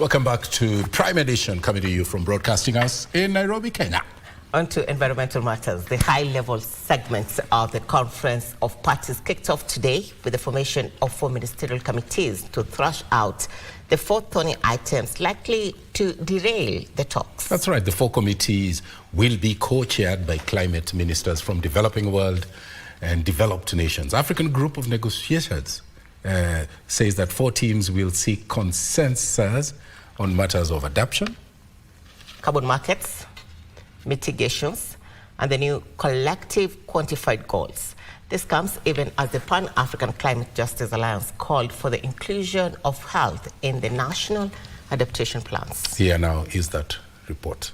Welcome back to Prime Edition, coming to you from Broadcasting House in Nairobi, Kenya. On to environmental matters. The high-level segments of the Conference of Parties kicked off today with the formation of 4 ministerial committees to thrash out the 4 thorny items likely to derail the talks. That's right. The 4 committees will be co-chaired by climate ministers from developing world and developed nations. African Group of Negotiators says that 4 teams will seek consensus on matters of adaptation, carbon markets, mitigations, and the new collective quantified goals. This comes even as the Pan-African Climate Justice Alliance called for the inclusion of health in the national adaptation plans. Here now is that report.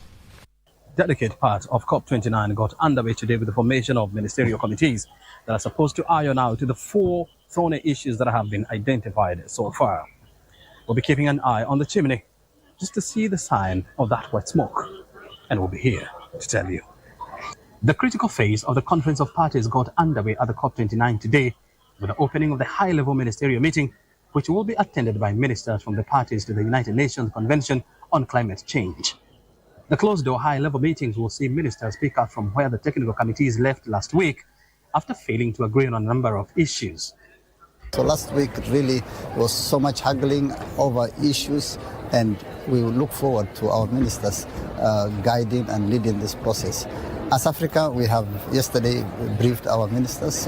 Delicate part of COP29 got underway today with the formation of ministerial committees that are supposed to iron out the 4 thorny issues that have been identified so far. We'll be keeping an eye on the chimney just to see the sign of that wet smoke, and we'll be here to tell you. The critical phase of the Conference of Parties got underway at the COP29 today with the opening of the high-level ministerial meeting, which will be attended by ministers from the parties to the United Nations Convention on Climate Change. The closed-door high-level meetings will see ministers pick up from where the technical committees left last week after failing to agree on a number of issues. So last week really was so much haggling over issues, and we will look forward to our ministers guiding and leading this process. As Africa, we have yesterday briefed our ministers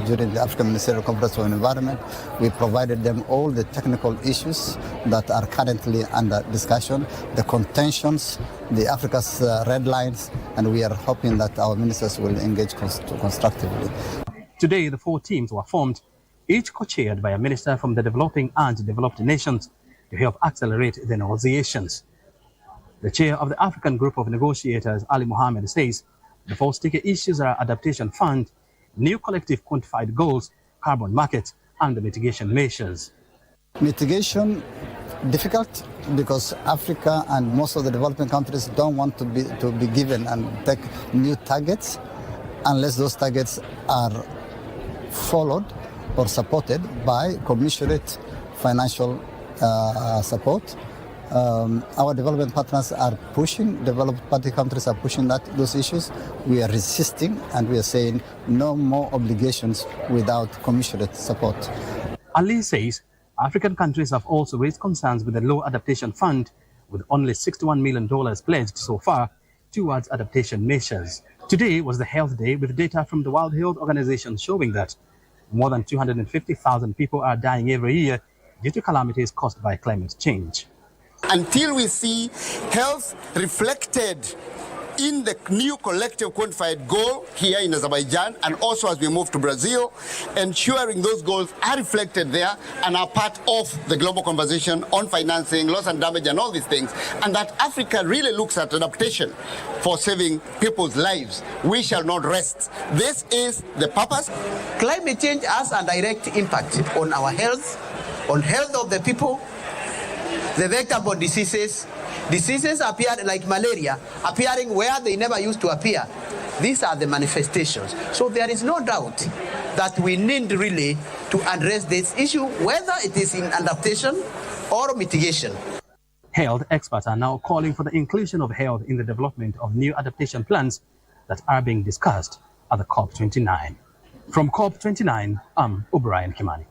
during the African Ministerial Conference on Environment. We provided them all the technical issues that are currently under discussion, the contentions, the Africa's red lines, and we are hoping that our ministers will engage constructively. Today, the 4 teams were formed, each co-chaired by a minister from the developing and developed nations to help accelerate the negotiations. The chair of the African Group of Negotiators, Ali Mohammed, says the 4 sticky issues are adaptation fund, new collective quantified goals, carbon market, and the mitigation measures. Mitigation, difficult because Africa and most of the developing countries don't want to be given and take new targets unless those targets are followed or supported by commensurate financial support. Our development partners are pushing, developed party countries are pushing those issues. We are resisting, and we are saying no more obligations without commensurate support. Ali says African countries have also raised concerns with the low adaptation fund, with only $61 million pledged so far towards adaptation measures. Today was the Health Day, with data from the World Health Organization showing that more than 250,000 people are dying every year due to calamities caused by climate change. Until we see health reflected in the new collective quantified goal here in Azerbaijan, and also as we move to Brazil, ensuring those goals are reflected there and are part of the global conversation on financing, loss and damage and all these things, and that Africa really looks at adaptation for saving people's lives, we shall not rest. This is the purpose. Climate change has a direct impact on our health, on health of the people. The vector-borne diseases appear like malaria, appearing where they never used to appear. These are the manifestations. So there is no doubt that we need really to address this issue, whether it is in adaptation or mitigation. Health experts are now calling for the inclusion of health in the development of new adaptation plans that are being discussed at the COP29. From COP29, I'm O'Brien Kimani.